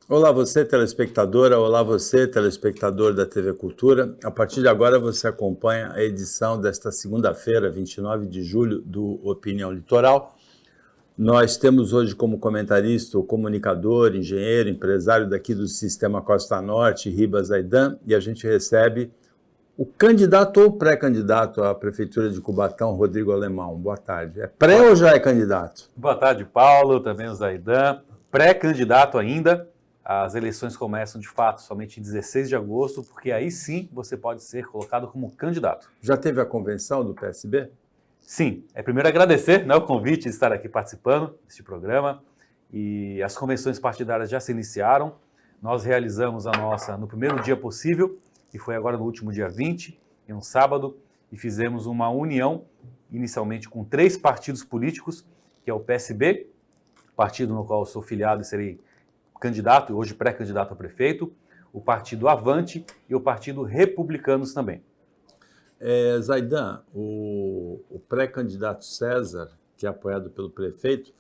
Olá você, telespectadora, olá você, telespectador da TV Cultura. A partir de agora você acompanha a edição desta segunda-feira, 29 de julho, do Opinião Litoral. Nós temos hoje como comentarista o comunicador, engenheiro, empresário daqui do Sistema Costa Norte, Ribas Zaidan, e a gente recebe o candidato ou pré-candidato à Prefeitura de Cubatão, Rodrigo Alemão. Boa tarde. É pré ou já é candidato? Boa tarde, Paulo, também o Zaidan. Pré-candidato ainda. As eleições começam, de fato, somente em 16 de agosto, porque aí sim você pode ser colocado como candidato. Já teve a convenção do PSB? Sim, primeiro agradecer, o convite de estar aqui participando deste programa. E as convenções partidárias já se iniciaram. Nós realizamos a nossa no primeiro dia possível, que foi agora no último dia 20, em um sábado, e fizemos uma união, inicialmente com 3 partidos políticos, que é o PSB, partido no qual eu sou filiado e serei candidato, e hoje pré-candidato a prefeito, o partido Avante e o partido Republicanos também. Zaidan, o pré-candidato César, que é apoiado pelo prefeito,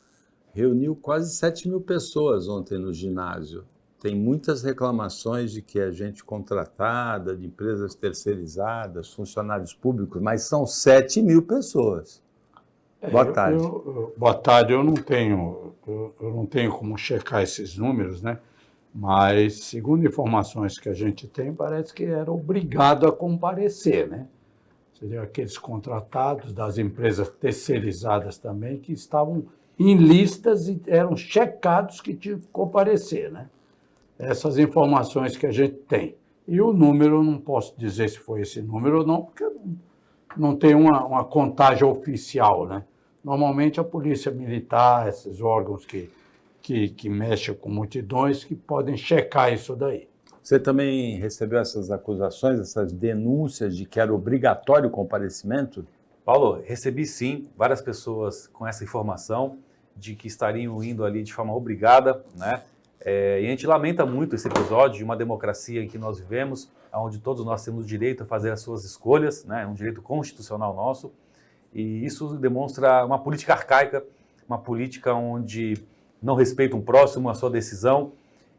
reuniu quase 7 mil pessoas ontem no ginásio. Tem muitas reclamações de que é gente contratada, de empresas terceirizadas, funcionários públicos, mas são 7 mil pessoas. Boa tarde. Boa tarde, eu não tenho como checar esses números, né? Mas, segundo informações que a gente tem, parece que era obrigado a comparecer, né? Seriam aqueles contratados das empresas terceirizadas também, que estavam em listas e eram checados que tinham que comparecer, né? Essas informações que a gente tem. E o número, eu não posso dizer se foi esse número ou não, porque não tem uma contagem oficial, né? Normalmente a polícia militar, esses órgãos que mexem com multidões, que podem checar isso daí. Você também recebeu essas acusações, essas denúncias de que era obrigatório o comparecimento? Paulo, recebi sim várias pessoas com essa informação de que estariam indo ali de forma obrigada, né? E a gente lamenta muito esse episódio de uma democracia em que nós vivemos, onde todos nós temos direito a fazer as suas escolhas, né? É um direito constitucional nosso, e isso demonstra uma política arcaica, uma política onde não respeita um próximo, a sua decisão.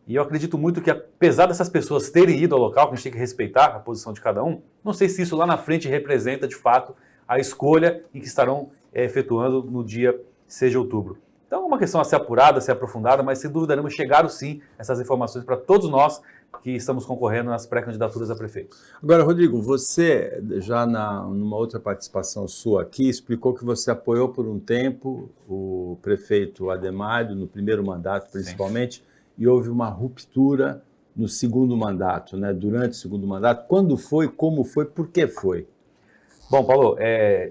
E eu acredito muito que, apesar dessas pessoas terem ido ao local, que a gente tem que respeitar a posição de cada um, não sei se isso lá na frente representa, de fato, a escolha em que estarão efetuando no dia 6 de outubro. Então é uma questão a ser apurada, a ser aprofundada, mas sem dúvida nenhuma chegaram sim essas informações para todos nós que estamos concorrendo nas pré-candidaturas a prefeito. Agora, Rodrigo, você já numa outra participação sua aqui explicou que você apoiou por um tempo o prefeito Ademário, no primeiro mandato principalmente, sim, e houve uma ruptura no segundo mandato, né? Durante o segundo mandato. Quando foi, como foi, por que foi? Bom, Paulo,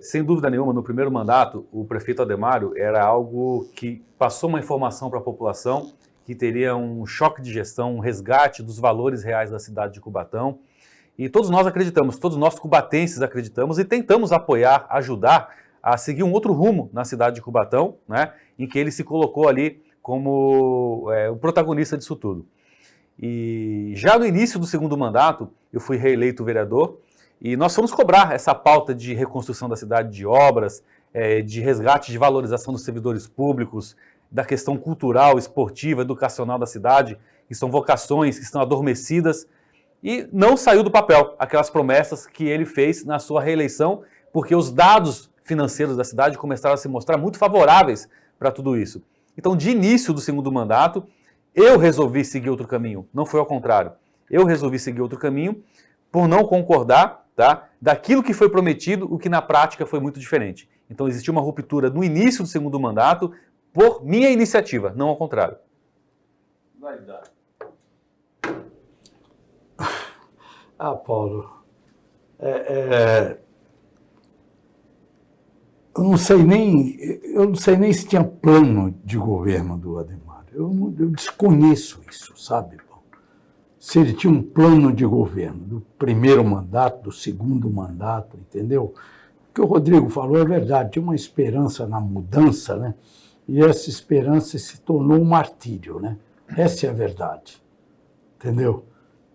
sem dúvida nenhuma, no primeiro mandato, o prefeito Ademário era algo que passou uma informação para a população que teria um choque de gestão, um resgate dos valores reais da cidade de Cubatão. E todos nós acreditamos, todos nós cubatenses acreditamos e tentamos apoiar, ajudar a seguir um outro rumo na cidade de Cubatão, né, em que ele se colocou ali como o protagonista disso tudo. E já no início do segundo mandato, eu fui reeleito vereador e nós fomos cobrar essa pauta de reconstrução da cidade, de obras, de resgate, de valorização dos servidores públicos, da questão cultural, esportiva, educacional da cidade, que são vocações que estão adormecidas, e não saiu do papel aquelas promessas que ele fez na sua reeleição, porque os dados financeiros da cidade começaram a se mostrar muito favoráveis para tudo isso. Então, de início do segundo mandato, eu resolvi seguir outro caminho, não foi ao contrário. Eu resolvi seguir outro caminho por não concordar, tá, daquilo que foi prometido, o que na prática foi muito diferente. Então, existiu uma ruptura no início do segundo mandato, por minha iniciativa, não ao contrário. Vai dar. Paulo, eu não sei nem se tinha plano de governo do Ademário. Eu desconheço isso, sabe, Paulo? Se ele tinha um plano de governo do primeiro mandato, do segundo mandato, entendeu? O que o Rodrigo falou é verdade, tinha uma esperança na mudança, né? E essa esperança se tornou um martírio, né? Essa é a verdade, entendeu?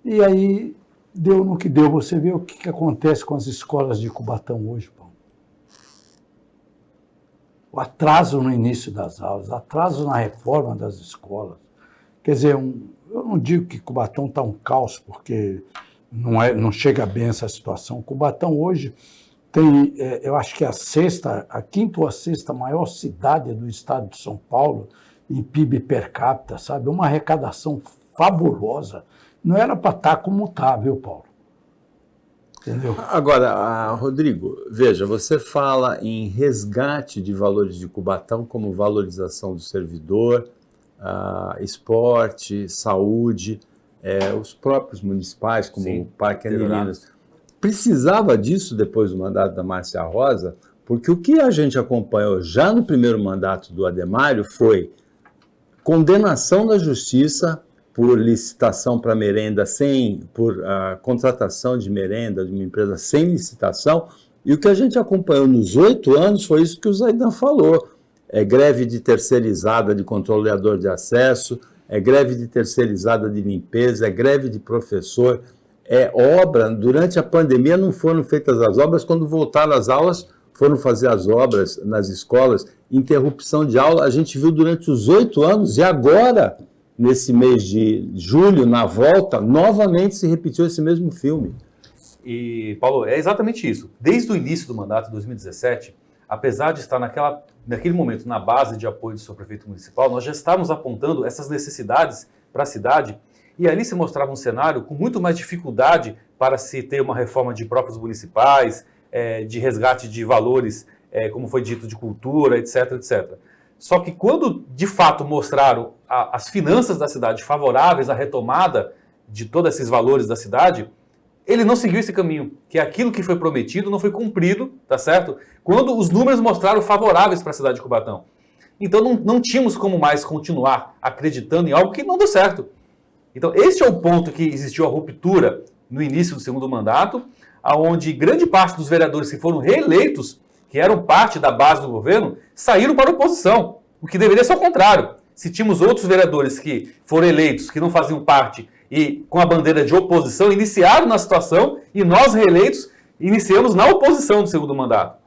E aí, deu no que deu. Você vê o que acontece com as escolas de Cubatão hoje, Paulo. O atraso no início das aulas, atraso na reforma das escolas. Quer dizer, eu não digo que Cubatão está um caos, porque não chega bem essa situação. Cubatão hoje tem, eu acho que a quinta ou a sexta maior cidade do estado de São Paulo em PIB per capita, sabe? Uma arrecadação fabulosa. Não era para estar como está, viu, Paulo? Entendeu? Agora, Rodrigo, veja, você fala em resgate de valores de Cubatão como valorização do servidor, esporte, saúde, os próprios municipais, como o Parque Anelinas. Precisava disso depois do mandato da Márcia Rosa, porque o que a gente acompanhou já no primeiro mandato do Ademário foi condenação da justiça por licitação para merenda, por contratação de merenda de uma empresa sem licitação, e o que a gente acompanhou nos 8 anos foi isso que o Zaidan falou, greve de terceirizada de controlador de acesso, greve de terceirizada de limpeza, greve de professor, obra. Durante a pandemia não foram feitas as obras, quando voltaram às aulas foram fazer as obras nas escolas, interrupção de aula, a gente viu durante os 8 anos, e agora, nesse mês de julho, na volta, novamente se repetiu esse mesmo filme. E, Paulo, é exatamente isso. Desde o início do mandato de 2017, apesar de estar naquele momento na base de apoio do seu prefeito municipal, nós já estávamos apontando essas necessidades para a cidade, e ali se mostrava um cenário com muito mais dificuldade para se ter uma reforma de próprios municipais, de resgate de valores, como foi dito, de cultura, etc, etc. Só que quando, de fato, mostraram as finanças da cidade favoráveis à retomada de todos esses valores da cidade, ele não seguiu esse caminho, que é aquilo que foi prometido não foi cumprido, tá certo? Quando os números mostraram favoráveis para a cidade de Cubatão. Então não tínhamos como mais continuar acreditando em algo que não deu certo. Então esse é o ponto que existiu a ruptura no início do segundo mandato, onde grande parte dos vereadores que foram reeleitos, que eram parte da base do governo, saíram para a oposição, o que deveria ser o contrário. Se tínhamos outros vereadores que foram eleitos, que não faziam parte, e com a bandeira de oposição, iniciaram na situação, e nós reeleitos iniciamos na oposição do segundo mandato.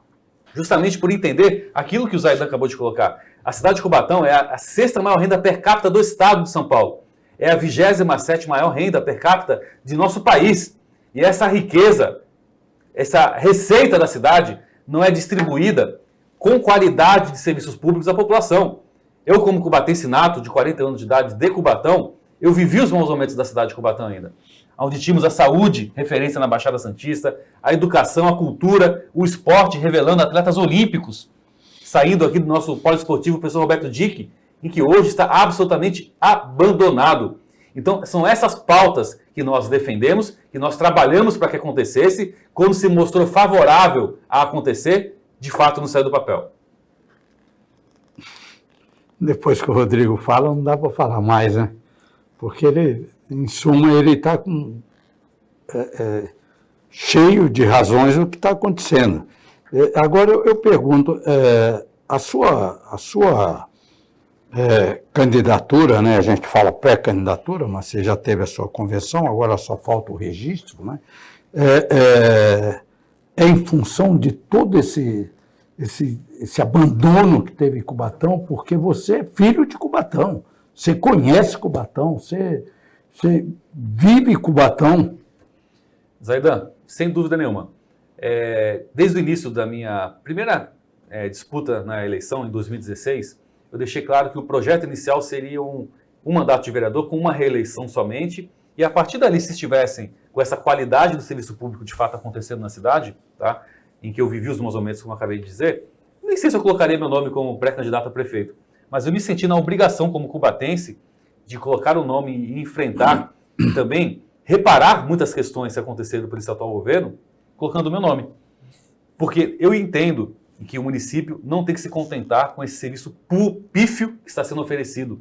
Justamente por entender aquilo que o Zaidan acabou de colocar. A cidade de Cubatão é a 6ª maior renda per capita do estado de São Paulo. É a 27ª maior renda per capita de nosso país. E essa riqueza, essa receita da cidade não é distribuída com qualidade de serviços públicos à população. Eu, como cubatense nato, de 40 anos de idade, de Cubatão, eu vivi os bons momentos da cidade de Cubatão ainda. Onde tínhamos a saúde, referência na Baixada Santista, a educação, a cultura, o esporte, revelando atletas olímpicos, saindo aqui do nosso polo esportivo, o professor Roberto Dick, em que hoje está absolutamente abandonado. Então, são essas pautas que nós defendemos, que nós trabalhamos para que acontecesse, quando se mostrou favorável a acontecer, de fato não saiu do papel. Depois que o Rodrigo fala, não dá para falar mais, né? Porque ele, em suma, ele está cheio de razões do que está acontecendo. Agora eu pergunto, a sua candidatura, né? A gente fala pré-candidatura, mas você já teve a sua convenção, agora só falta o registro, né? Em função de todo esse abandono que teve em Cubatão, porque você é filho de Cubatão, você conhece Cubatão, você vive Cubatão. Zaidan, sem dúvida nenhuma. Desde o início da minha primeira disputa na eleição, em 2016, eu deixei claro que o projeto inicial seria um mandato de vereador com uma reeleição somente, e a partir dali, se estivessem com essa qualidade do serviço público de fato acontecendo na cidade, tá, em que eu vivi os meus momentos, como eu acabei de dizer, nem sei se eu colocaria meu nome como pré-candidato a prefeito, mas eu me senti na obrigação como cubatense de colocar o nome e enfrentar e também reparar muitas questões que aconteceram por esse atual governo, colocando o meu nome. Porque eu entendo que o município não tem que se contentar com esse serviço pífio que está sendo oferecido.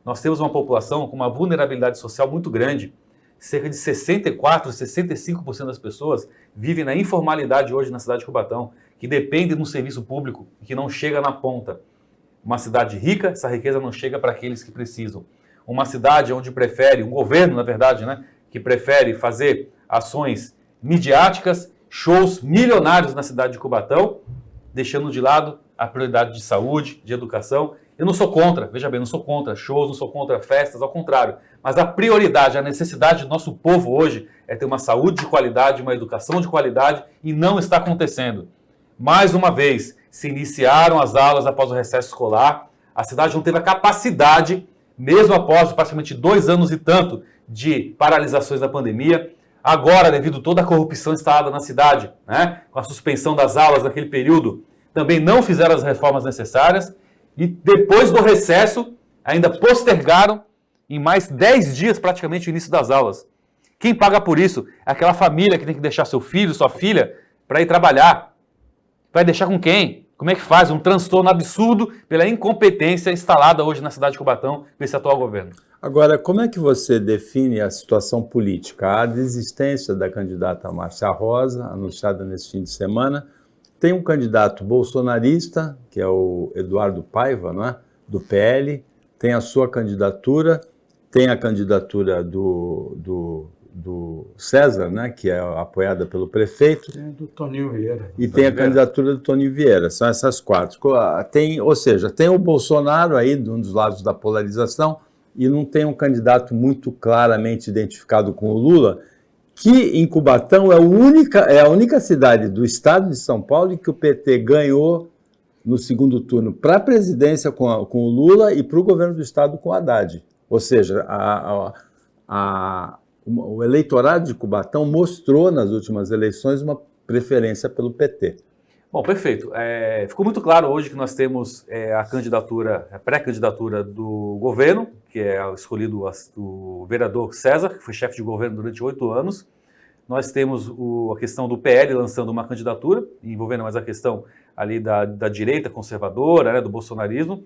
Nós temos uma população com uma vulnerabilidade social muito grande. Cerca de 64%, 65% das pessoas vivem na informalidade hoje na cidade de Cubatão, que depende de um serviço público que não chega na ponta. Uma cidade rica, essa riqueza não chega para aqueles que precisam. Uma cidade onde prefere, um governo, na verdade, né, que prefere fazer ações midiáticas, shows milionários na cidade de Cubatão, deixando de lado a prioridade de saúde, de educação Eu não sou contra, veja bem, não sou contra shows, não sou contra festas, ao contrário. Mas a prioridade, a necessidade do nosso povo hoje é ter uma saúde de qualidade, uma educação de qualidade, e não está acontecendo. Mais uma vez, se iniciaram as aulas após o recesso escolar, a cidade não teve a capacidade, mesmo após praticamente 2 anos e tanto de paralisações da pandemia, agora, devido a toda a corrupção instalada na cidade, né, com a suspensão das aulas naquele período, também não fizeram as reformas necessárias e depois do recesso ainda postergaram em mais 10 dias praticamente o início das aulas. Quem paga por isso é aquela família que tem que deixar seu filho, sua filha, para ir trabalhar. Vai deixar com quem? Como é que faz? Um transtorno absurdo pela incompetência instalada hoje na cidade de Cubatão por esse atual governo. Agora, como é que você define a situação política? A desistência da candidata Márcia Rosa, anunciada nesse fim de semana. Tem um candidato bolsonarista, que é o Eduardo Paiva, não é? Do PL. Tem a sua candidatura, tem a candidatura do César, né, que é apoiada pelo prefeito. Tem do Toninho Vieira. E tem a candidatura do Toninho Vieira. São essas 4. Ou seja, tem o Bolsonaro aí, de um dos lados da polarização, e não tem um candidato muito claramente identificado com o Lula, que em Cubatão é a única cidade do estado de São Paulo em que o PT ganhou no segundo turno para a presidência com o Lula e para o governo do estado com o Haddad. Ou seja, o eleitorado de Cubatão mostrou nas últimas eleições uma preferência pelo PT. Bom, perfeito. Ficou muito claro hoje que nós temos a pré-candidatura do governo, que é escolhido o vereador César, que foi chefe de governo durante 8 anos. Nós temos a questão do PL lançando uma candidatura, envolvendo mais a questão ali da direita conservadora, né, do bolsonarismo.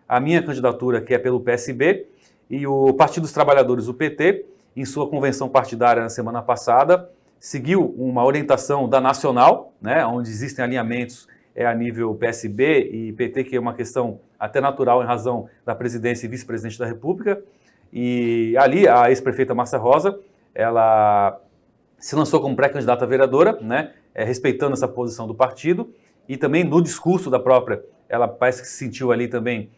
A minha candidatura, que é pelo PSB, e o Partido dos Trabalhadores, o PT, em sua convenção partidária na semana passada, seguiu uma orientação da Nacional, né, onde existem alinhamentos a nível PSB e PT, que é uma questão até natural em razão da presidência e vice-presidente da República. E ali a ex-prefeita Márcia Rosa, ela se lançou como pré-candidata a vereadora, né, respeitando essa posição do partido, e também no discurso da própria, ela parece que se sentiu ali também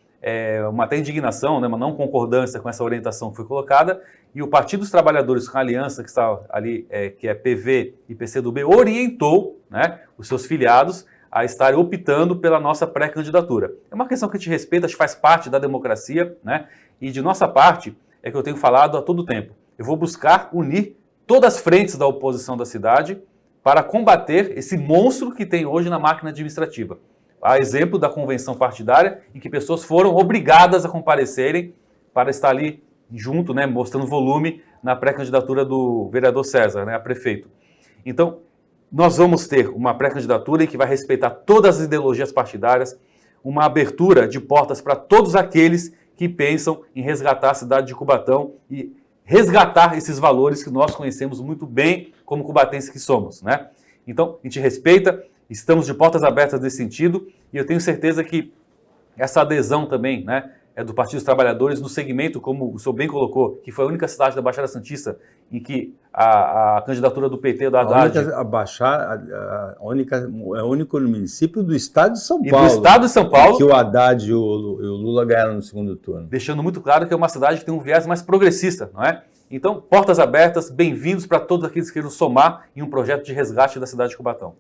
uma até indignação, né, uma não concordância com essa orientação que foi colocada, e o Partido dos Trabalhadores, com a aliança que está ali, que é PV e PCdoB, orientou, né, os seus filiados a estarem optando pela nossa pré-candidatura. É uma questão que a gente respeita, acho que faz parte da democracia, né, e de nossa parte é que eu tenho falado a todo tempo. Eu vou buscar unir todas as frentes da oposição da cidade para combater esse monstro que tem hoje na máquina administrativa. Há exemplo da convenção partidária em que pessoas foram obrigadas a comparecerem para estar ali junto, né, mostrando volume na pré-candidatura do vereador César, né, a prefeito. Então, nós vamos ter uma pré-candidatura em que vai respeitar todas as ideologias partidárias, uma abertura de portas para todos aqueles que pensam em resgatar a cidade de Cubatão e resgatar esses valores que nós conhecemos muito bem como cubatenses que somos, né? Então, a gente respeita, estamos de portas abertas nesse sentido e eu tenho certeza que essa adesão também, né, do Partido dos Trabalhadores no segmento, como o senhor bem colocou, que foi a única cidade da Baixada Santista em que a candidatura do PT, do Haddad... É o único município do estado de São Paulo. E do estado de São Paulo... Que o Haddad e o Lula ganharam no segundo turno. Deixando muito claro que é uma cidade que tem um viés mais progressista, não é? Então, portas abertas, bem-vindos para todos aqueles que queiram somar em um projeto de resgate da cidade de Cubatão.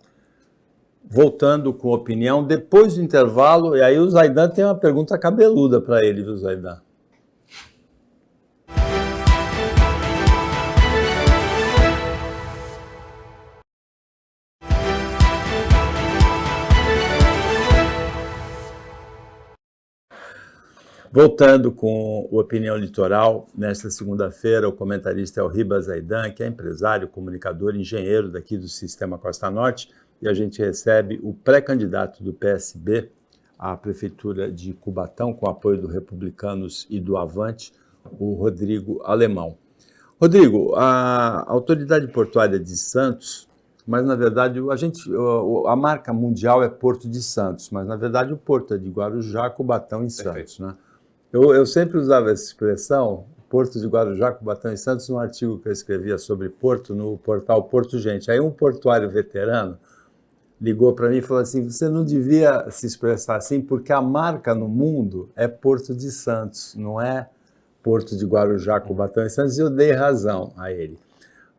Voltando com opinião, depois do intervalo, e aí o Zaidan tem uma pergunta cabeluda para ele, viu, Zaidan? Voltando com o Opinião Litoral, nesta segunda-feira, o comentarista é o Ribas Zaidan, que é empresário, comunicador, engenheiro daqui do Sistema Costa Norte, e a gente recebe o pré-candidato do PSB à Prefeitura de Cubatão, com apoio do Republicanos e do Avante, o Rodrigo Alemão. Rodrigo, a Autoridade Portuária de Santos, mas na verdade a marca mundial é Porto de Santos, mas na verdade o porto é de Guarujá, Cubatão e Santos, né? Eu sempre usava essa expressão, Porto de Guarujá, Cubatão e Santos, num artigo que eu escrevia sobre Porto no portal Porto Gente. Aí um portuário veterano ligou para mim e falou assim, você não devia se expressar assim, porque a marca no mundo é Porto de Santos, não é Porto de Guarujá, Cubatão e Santos, e eu dei razão a ele.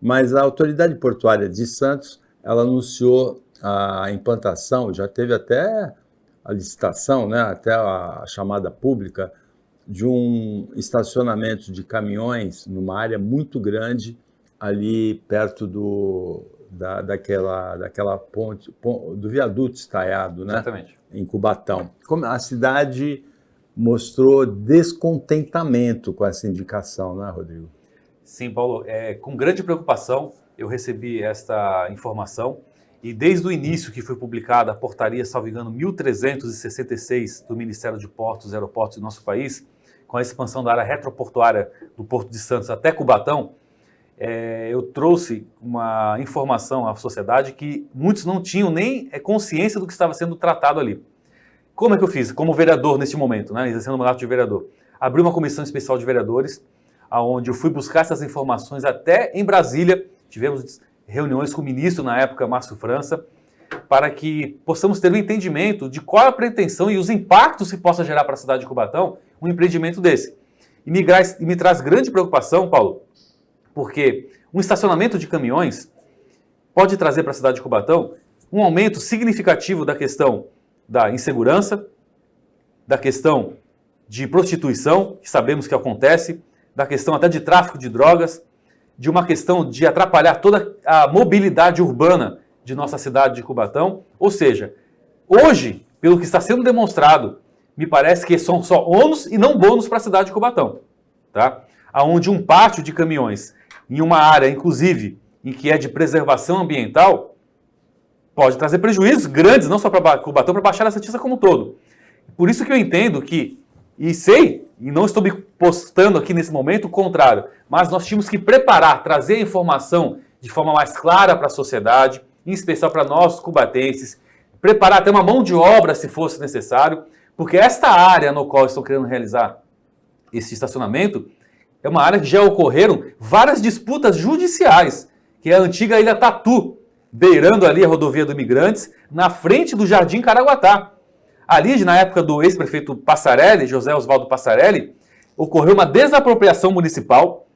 Mas a Autoridade Portuária de Santos, ela anunciou a implantação, já teve até a licitação, né, até a chamada pública, de um estacionamento de caminhões numa área muito grande, ali perto daquela ponte, do viaduto estaiado, né? Exatamente. Em Cubatão. Como a cidade mostrou descontentamento com essa indicação, né, Rodrigo? Sim, Paulo, com grande preocupação eu recebi esta informação e desde o início que foi publicada a portaria, salvo engano, 1366 do Ministério de Portos e Aeroportos do nosso país, com a expansão da área retroportuária do Porto de Santos até Cubatão, eu trouxe uma informação à sociedade que muitos não tinham nem consciência do que estava sendo tratado ali. Como é que eu fiz? Como vereador neste momento, né, exercendo o mandato de vereador. Abri uma comissão especial de vereadores, onde eu fui buscar essas informações até em Brasília. Tivemos reuniões com o ministro, na época, Márcio França, para que possamos ter um entendimento de qual é a pretensão e os impactos que possa gerar para a cidade de Cubatão um empreendimento desse. E me traz grande preocupação, Paulo, porque um estacionamento de caminhões pode trazer para a cidade de Cubatão um aumento significativo da questão da insegurança, da questão de prostituição, que sabemos que acontece, da questão até de tráfico de drogas, de uma questão de atrapalhar toda a mobilidade urbana de nossa cidade de Cubatão. Ou seja, hoje, pelo que está sendo demonstrado, me parece que são só ônus e não bônus para a cidade de Cubatão, tá? Onde um pátio de caminhões em uma área, inclusive, em que é de preservação ambiental, pode trazer prejuízos grandes, não só para Cubatão, para a Baixada Santista como um todo. Por isso que eu entendo que, e sei, e não estou me postando aqui nesse momento, o contrário, mas nós tínhamos que preparar, trazer a informação de forma mais clara para a sociedade, em especial para nós cubatenses, preparar até uma mão de obra se fosse necessário, porque esta área no qual estão querendo realizar esse estacionamento é uma área que já ocorreram várias disputas judiciais, que é a antiga Ilha Tatu, beirando ali a rodovia do Imigrantes, na frente do Jardim Caraguatá. Ali, na época do ex-prefeito Passarelli, José Oswaldo Passarelli, ocorreu uma desapropriação municipal.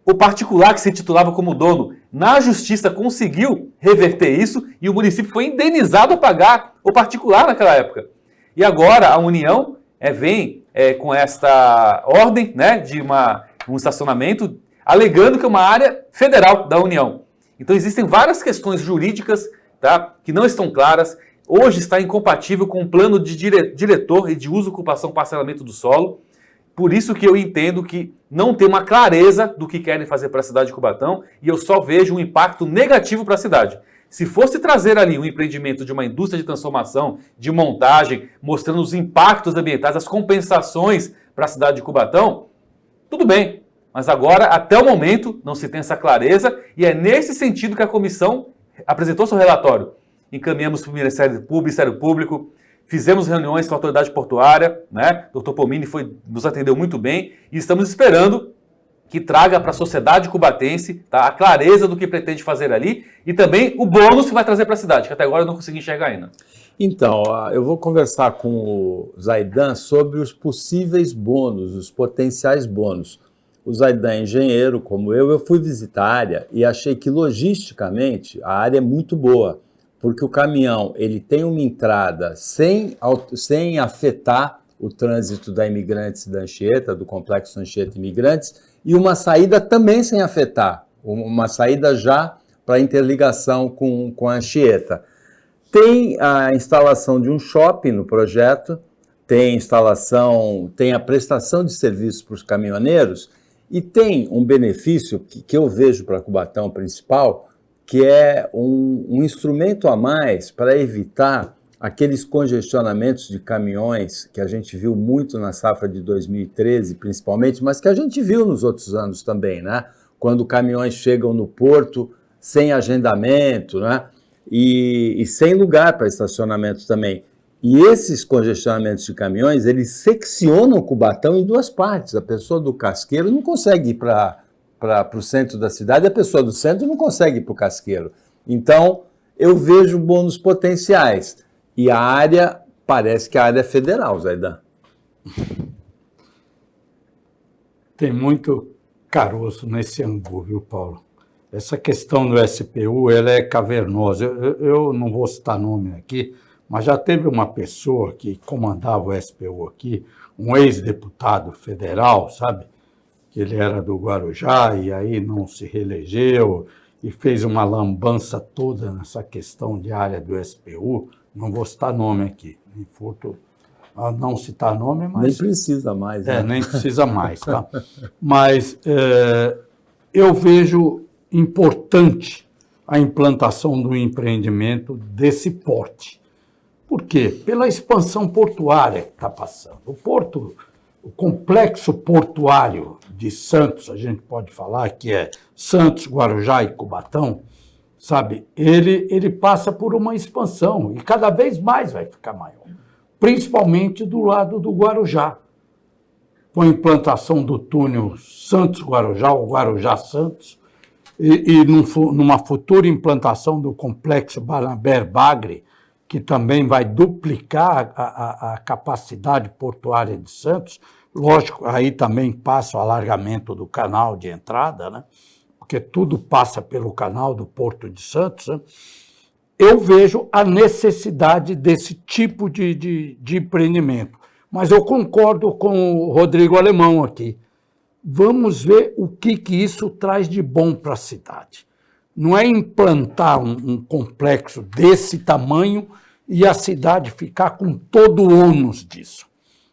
O particular que se titulava como dono, na justiça conseguiu reverter isso e o município foi indenizado a pagar o particular naquela época. E agora a União vem com esta ordem, né, de um estacionamento, alegando que é uma área federal da União. Então existem várias questões jurídicas, tá, que não estão claras. Hoje está incompatível com o plano de diretor e de uso, ocupação, parcelamento do solo. Por isso que eu entendo que não tem uma clareza do que querem fazer para a cidade de Cubatão e eu só vejo um impacto negativo para a cidade. Se fosse trazer ali um empreendimento de uma indústria de transformação, de montagem, mostrando os impactos ambientais, as compensações para a cidade de Cubatão, tudo bem. Mas agora, até o momento, não se tem essa clareza e é nesse sentido que a comissão apresentou seu relatório. Encaminhamos para o Ministério Público, fizemos reuniões com a autoridade portuária, né? Dr. Pomini nos atendeu muito bem e estamos esperando que traga para a sociedade cubatense, tá, a clareza do que pretende fazer ali e também o bônus que vai trazer para a cidade, que até agora eu não consegui enxergar ainda. Então, eu vou conversar com o Zaidan sobre os possíveis bônus, os potenciais bônus. O Zaidan é engenheiro, como eu fui visitar a área e achei que logisticamente a área é muito boa, porque o caminhão ele tem uma entrada sem afetar o trânsito da Imigrantes e da Anchieta, do Complexo Anchieta Imigrantes, e uma saída também sem afetar, uma saída já para interligação com a Anchieta. Tem a instalação de um shopping no projeto, tem a prestação de serviços para os caminhoneiros e tem um benefício que eu vejo para Cubatão principal, que é um instrumento a mais para evitar aqueles congestionamentos de caminhões que a gente viu muito na safra de 2013, principalmente, mas que a gente viu nos outros anos também, né? Quando caminhões chegam no porto sem agendamento, né? E sem lugar para estacionamento também. E esses congestionamentos de caminhões, eles seccionam Cubatão em duas partes. A pessoa do Casqueiro não consegue ir para o centro da cidade, a pessoa do centro não consegue ir para o Casqueiro. Então, eu vejo bônus potenciais. E a área, parece que a área é federal, Zaidan. Tem muito caroço nesse angu, viu, Paulo? Essa questão do SPU, ela é cavernosa. Eu não vou citar nome aqui, mas já teve uma pessoa que comandava o SPU aqui, um ex-deputado federal, sabe? Que ele era do Guarujá e aí não se reelegeu e fez uma lambança toda nessa questão de área do SPU. Não vou citar nome aqui, me furto a não citar nome, mas... Nem precisa mais. Né? Nem precisa mais, tá? Mas eu vejo importante a implantação do empreendimento desse porte. Por quê? Pela expansão portuária que está passando. O complexo portuário de Santos, a gente pode falar que é Santos, Guarujá e Cubatão, sabe? Ele passa por uma expansão e cada vez mais vai ficar maior, principalmente do lado do Guarujá, com a implantação do túnel Santos-Guarujá, ou Guarujá-Santos, e numa futura implantação do complexo Guanabara-Bagre, que também vai duplicar a capacidade portuária de Santos. Lógico, aí também passa o alargamento do canal de entrada, né? Porque tudo passa pelo canal do Porto de Santos, né? Eu vejo a necessidade desse tipo de empreendimento. Mas eu concordo com o Rodrigo Alemão aqui. Vamos ver o que isso traz de bom para a cidade. Não é implantar um complexo desse tamanho e a cidade ficar com todo o ônus disso.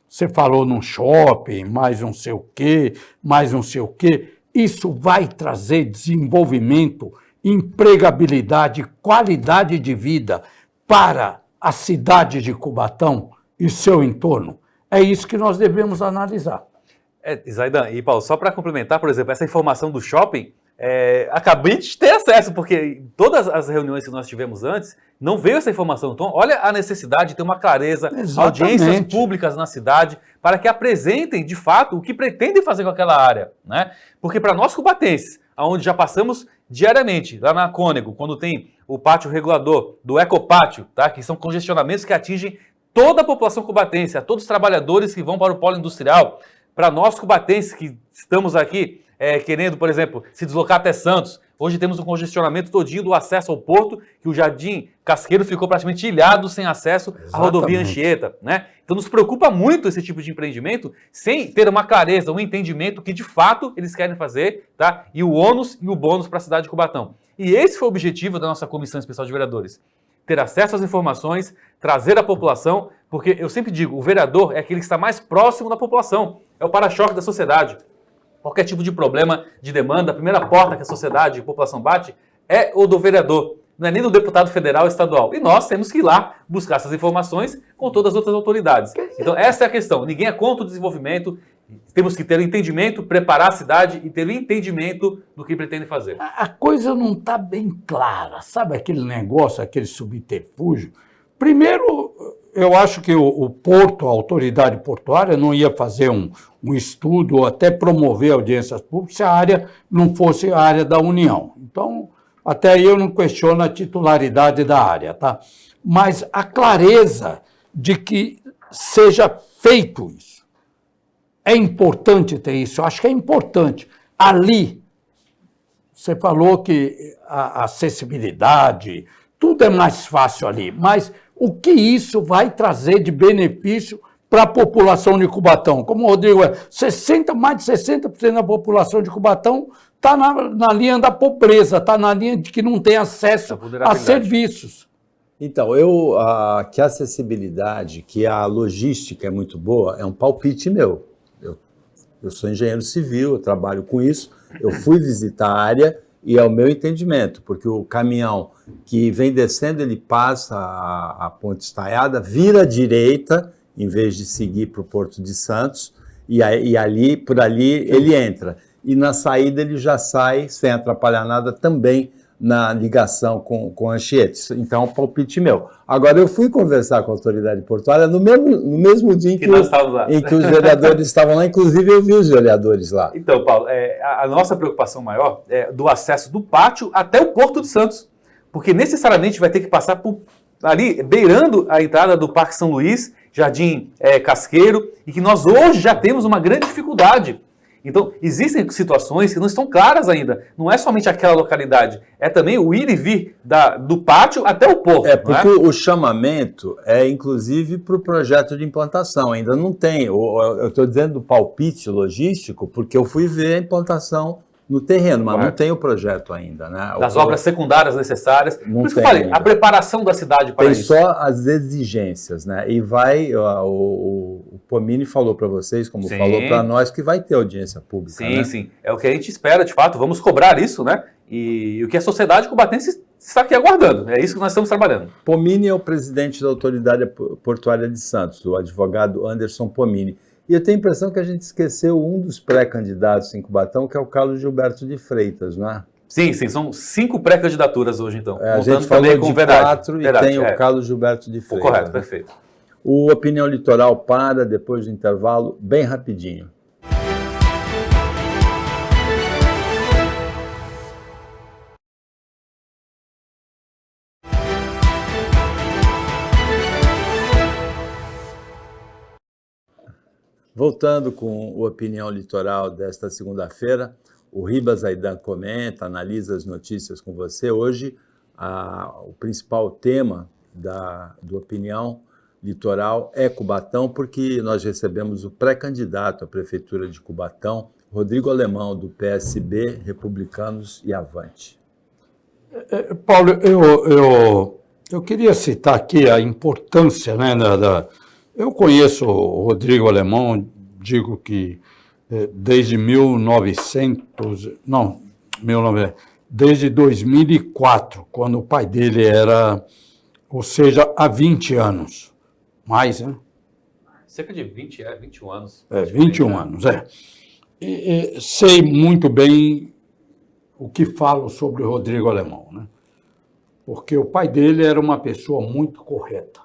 Você falou num shopping, mais não sei o quê, mais não sei o quê. Isso vai trazer desenvolvimento, empregabilidade, qualidade de vida para a cidade de Cubatão e seu entorno. É isso que nós devemos analisar. Zaidan, e Paulo, só para complementar, por exemplo, essa informação do shopping, acabei de ter acesso, porque em todas as reuniões que nós tivemos antes, não veio essa informação. Então, olha a necessidade de ter uma clareza, audiências públicas na cidade, para que apresentem, de fato, o que pretendem fazer com aquela área, né? Porque para nós cubatenses, onde já passamos diariamente, lá na Cônego, quando tem o pátio regulador do Ecopátio, tá? Que são congestionamentos que atingem toda a população cubatense, a todos os trabalhadores que vão para o polo industrial, para nós cubatenses que estamos aqui querendo, por exemplo, se deslocar até Santos. Hoje temos um congestionamento todinho do acesso ao porto, que o Jardim Casqueiro ficou praticamente ilhado sem acesso à rodovia Anchieta, né? Então nos preocupa muito esse tipo de empreendimento, sem ter uma clareza, um entendimento que de fato eles querem fazer, tá? E o ônus e o bônus para a cidade de Cubatão. E esse foi o objetivo da nossa Comissão Especial de Vereadores. Ter acesso às informações, trazer a população, porque eu sempre digo, o vereador é aquele que está mais próximo da população, é o para-choque da sociedade. Qualquer tipo de problema, de demanda, a primeira porta que a sociedade e a população bate é o do vereador, não é nem do deputado federal ou estadual. E nós temos que ir lá buscar essas informações com todas as outras autoridades. Então essa é a questão, ninguém é contra o desenvolvimento, temos que ter o entendimento, preparar a cidade e ter o entendimento do que pretende fazer. A coisa não está bem clara, sabe aquele negócio, aquele subterfúgio? Primeiro, eu acho que o porto, a autoridade portuária, não ia fazer um estudo ou até promover audiências públicas se a área não fosse a área da União. Então, até aí eu não questiono a titularidade da área, tá? Mas a clareza de que seja feito isso. É importante ter isso, eu acho que é importante. Ali, você falou que a acessibilidade, tudo é mais fácil ali, mas o que isso vai trazer de benefício para a população de Cubatão? Como o Rodrigo mais de 60% da população de Cubatão está na linha da pobreza, está na linha de que não tem acesso a serviços. Então, que a acessibilidade, que a logística é muito boa, é um palpite meu. Eu sou engenheiro civil, eu trabalho com isso, eu fui visitar a área e é o meu entendimento, porque o caminhão que vem descendo, ele passa a Ponte Estaiada, vira à direita, em vez de seguir para o Porto de Santos, e ali, por ali ele entra. E na saída ele já sai, sem atrapalhar nada, também na ligação com Anchieta. Então, é um palpite meu. Agora, eu fui conversar com a autoridade portuária no mesmo dia em que os vereadores estavam lá, inclusive eu vi os vereadores lá. Então, Paulo, a nossa preocupação maior é do acesso do pátio até o Porto de Santos. porque necessariamente vai ter que passar por ali, beirando a entrada do Parque São Luís, Jardim Casqueiro, e que nós hoje já temos uma grande dificuldade. Então, existem situações que não estão claras ainda. Não é somente aquela localidade, é também o ir e vir do pátio até o porto. Porque o chamamento é, inclusive, para o projeto de implantação. Ainda não tem. Eu estou dizendo do palpite logístico, porque eu fui ver a implantação no terreno, mas não tem o projeto ainda, né? Das obras secundárias necessárias. Por isso que eu falei, ainda. a preparação da cidade para isso. Tem só as exigências, né? E o Pomini falou para vocês, como falou para nós, que vai ter audiência pública. Sim, né? sim. É o que a gente espera, de fato. Vamos cobrar isso, né? E o que a sociedade cubatense está aqui aguardando. É isso que nós estamos trabalhando. Pomini é o presidente da Autoridade Portuária de Santos, o advogado Anderson Pomini. E eu tenho a impressão que a gente esqueceu um dos pré-candidatos em Cubatão, que é o Carlos Gilberto de Freitas, não é? Sim, são 5 pré-candidaturas hoje, então. A gente falou de 4 e tem o Carlos Gilberto de Freitas. Correto, perfeito. O Opinião Litoral para, depois do intervalo, bem rapidinho. Voltando com o Opinião Litoral desta segunda-feira, o Ribas Aidan comenta, analisa as notícias com você. Hoje, o principal tema do Opinião Litoral é Cubatão, porque nós recebemos o pré-candidato à Prefeitura de Cubatão, Rodrigo Alemão, do PSB, Republicanos e Avante. Paulo, eu queria citar aqui a importância, né, eu conheço o Rodrigo Alemão, digo que desde 2004, quando o pai dele era, ou seja, há 20 anos, mais, né? Cerca de 21 anos. 21 anos, E sei muito bem o que falo sobre o Rodrigo Alemão, né? Porque o pai dele era uma pessoa muito correta,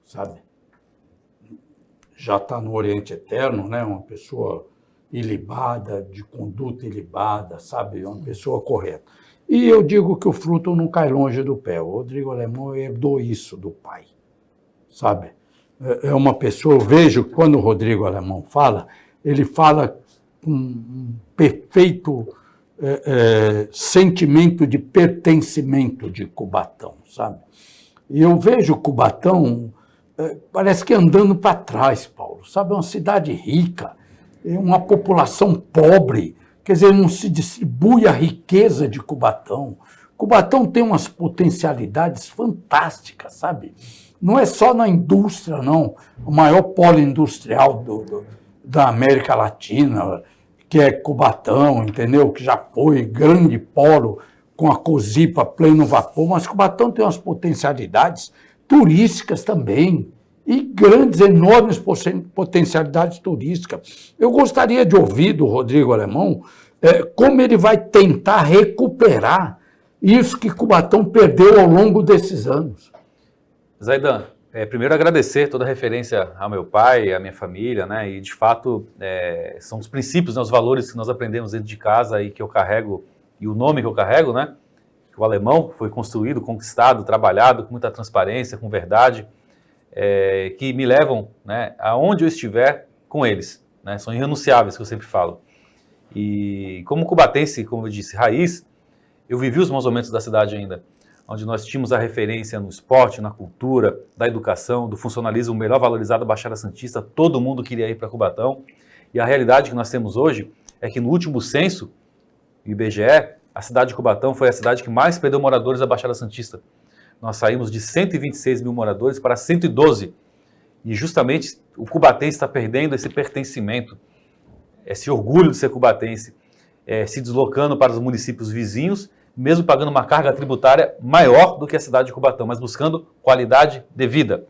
sabe? Já está no Oriente Eterno, né? Uma pessoa ilibada, de conduta ilibada, sabe? Uma pessoa correta. E eu digo que o fruto não cai longe do pé. O Rodrigo Alemão herdou isso do pai, sabe? É uma pessoa, eu vejo quando o Rodrigo Alemão fala, ele fala com um perfeito sentimento de pertencimento de Cubatão, sabe? E eu vejo Cubatão, parece que andando para trás, Paulo, sabe? É uma cidade rica, é uma população pobre, quer dizer, não se distribui a riqueza de Cubatão. Cubatão tem umas potencialidades fantásticas, sabe? Não é só na indústria, não. O maior polo industrial da América Latina, que é Cubatão, entendeu? Que já foi grande polo com a Cosipa pleno vapor, mas Cubatão tem umas potencialidades turísticas também, e grandes, enormes potencialidades turísticas. Eu gostaria de ouvir do Rodrigo Alemão como ele vai tentar recuperar isso que Cubatão perdeu ao longo desses anos. Zaidan, primeiro agradecer toda a referência ao meu pai, à minha família, né? E de fato são os princípios, né, os valores que nós aprendemos dentro de casa e que eu carrego, e o nome que eu carrego, né? Que o Alemão foi construído, conquistado, trabalhado com muita transparência, com verdade, que me levam, né, aonde eu estiver com eles, né? São irrenunciáveis, que eu sempre falo. E como cubatense, como eu disse, raiz, eu vivi os maus momentos da cidade ainda, onde nós tínhamos a referência no esporte, na cultura, da educação, do funcionalismo melhor valorizado da Baixada Santista, todo mundo queria ir para Cubatão. E a realidade que nós temos hoje é que no último censo, o IBGE, a cidade de Cubatão foi a cidade que mais perdeu moradores da Baixada Santista. Nós saímos de 126 mil moradores para 112. E justamente o cubatense está perdendo esse pertencimento, esse orgulho de ser cubatense, se deslocando para os municípios vizinhos, mesmo pagando uma carga tributária maior do que a cidade de Cubatão, mas buscando qualidade de vida.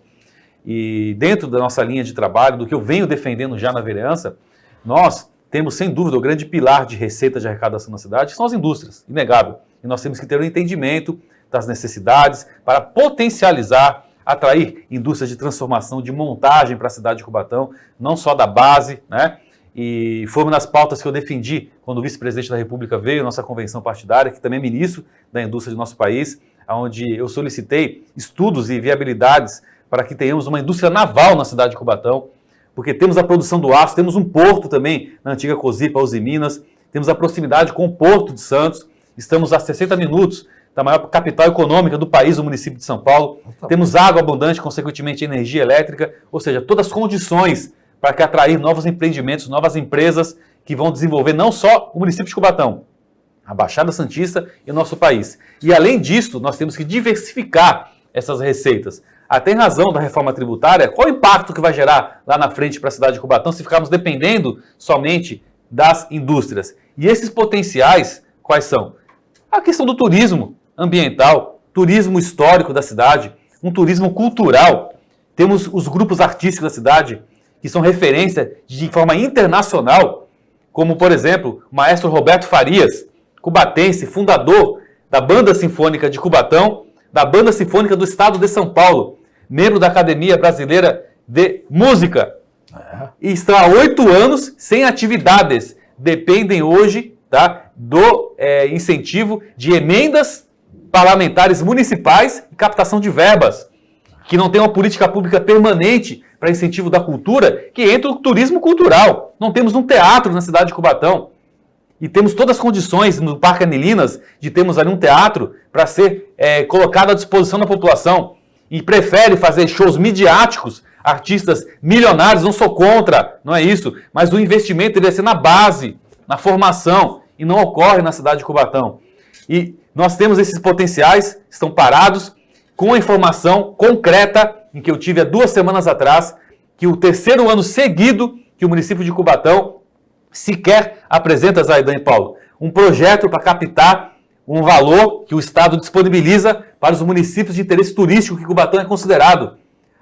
E dentro da nossa linha de trabalho, do que eu venho defendendo já na vereança, nós temos, sem dúvida, o grande pilar de receita de arrecadação na cidade, que são as indústrias, inegável. E nós temos que ter um entendimento das necessidades para potencializar, atrair indústrias de transformação, de montagem para a cidade de Cubatão, não só da base, né? e foi uma das pautas que eu defendi quando o vice-presidente da República veio à nossa convenção partidária, que também é ministro da indústria do nosso país, onde eu solicitei estudos e viabilidades para que tenhamos uma indústria naval na cidade de Cubatão, porque temos a produção do aço, temos um porto também na antiga Cosipa, Uzi Minas, temos a proximidade com o Porto de Santos, estamos a 60 minutos da maior capital econômica do país, o município de São Paulo, temos água abundante, consequentemente energia elétrica, ou seja, todas as condições para que atrair novos empreendimentos, novas empresas que vão desenvolver não só o município de Cubatão, a Baixada Santista e o nosso país. E além disso, nós temos que diversificar essas receitas. Até em razão da reforma tributária, qual o impacto que vai gerar lá na frente para a cidade de Cubatão se ficarmos dependendo somente das indústrias? E esses potenciais, quais são? A questão do turismo ambiental, turismo histórico da cidade, um turismo cultural. Temos os grupos artísticos da cidade, que são referência de forma internacional, como, por exemplo, o maestro Roberto Farias, cubatense, fundador da Banda Sinfônica de Cubatão, da Banda Sinfônica do Estado de São Paulo, membro da Academia Brasileira de Música. E estão há 8 anos sem atividades. Dependem hoje, tá, do incentivo de emendas parlamentares municipais e captação de verbas, que não tem uma política pública permanente para incentivo da cultura, que entra o turismo cultural. Não temos um teatro na cidade de Cubatão. E temos todas as condições no Parque Anilinas de termos ali um teatro para ser colocado à disposição da população. E prefere fazer shows midiáticos, artistas milionários, não sou contra, não é isso, mas o investimento deve ser na base, na formação, e não ocorre na cidade de Cubatão. E nós temos esses potenciais, estão parados, com a informação concreta, em que eu tive há 2 semanas atrás, que o 3º ano seguido que o município de Cubatão sequer apresenta, Zaidan e Paulo, um projeto para captar um valor que o Estado disponibiliza para os municípios de interesse turístico que Cubatão é considerado.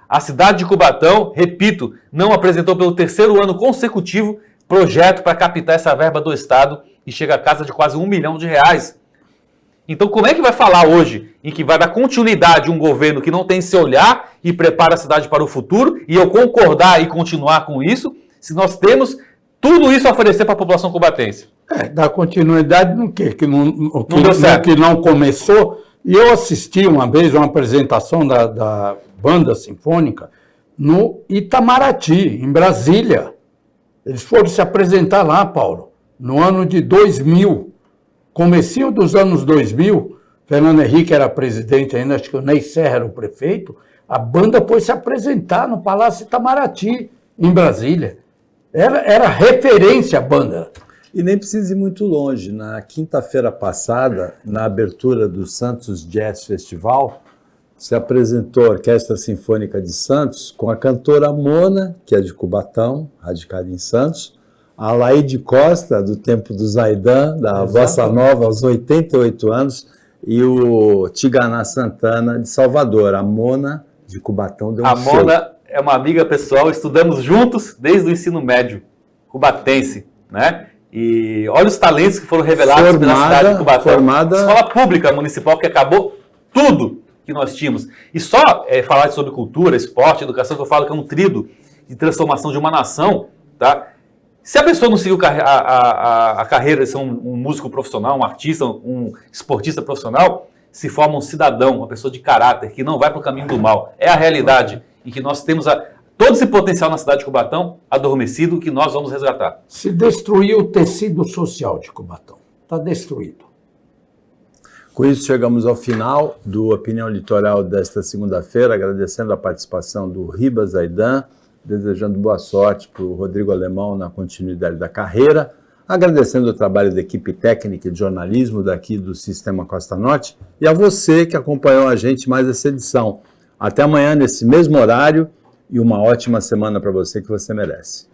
A cidade de Cubatão, repito, não apresentou pelo 3º ano consecutivo projeto para captar essa verba do Estado e chega a casa de quase R$1 milhão. Então, como é que vai falar hoje em que vai dar continuidade a um governo que não tem esse olhar e prepara a cidade para o futuro, e eu concordar e continuar com isso, se nós temos tudo isso a oferecer para a população cubatense? Dar continuidade no quê? Não deu certo. Que não começou. E eu assisti uma vez uma apresentação da Banda Sinfônica no Itamaraty, em Brasília. Eles foram se apresentar lá, Paulo, no ano de 2000. Comecinho dos anos 2000, Fernando Henrique era presidente ainda, acho que o Ney Serra era o prefeito, a banda foi se apresentar no Palácio Itamaraty, em Brasília. Era referência a banda. E nem precisa ir muito longe. Na quinta-feira passada, na abertura do Santos Jazz Festival, se apresentou a Orquestra Sinfônica de Santos com a cantora Mona, que é de Cubatão, radicada em Santos, a Laide Costa, do tempo do Zaidan, da Bossa Nova, aos 88 anos, e o Tiganá Santana, de Salvador. A Mona, de Cubatão, deu um show. A Mona é uma amiga pessoal, estudamos juntos desde o ensino médio, cubatense, né? E olha os talentos que foram revelados pela cidade de Cubatão. Escola pública municipal que acabou tudo que nós tínhamos. E só falar sobre cultura, esporte, educação, que eu falo que é um tríduo de transformação de uma nação, tá? Se a pessoa não seguiu a carreira de ser um músico profissional, um artista, um esportista profissional, se forma um cidadão, uma pessoa de caráter, que não vai para o caminho do mal. É a realidade em que nós temos todo esse potencial na cidade de Cubatão adormecido, que nós vamos resgatar. Se destruiu o tecido social de Cubatão. Está destruído. Com isso, chegamos ao final do Opinião Litoral desta segunda-feira, agradecendo a participação do Ribas Zaidan, desejando boa sorte para o Rodrigo Alemão na continuidade da carreira, agradecendo o trabalho da equipe técnica de jornalismo daqui do Sistema Costa Norte e a você que acompanhou a gente mais essa edição. Até amanhã, nesse mesmo horário, e uma ótima semana para você que você merece.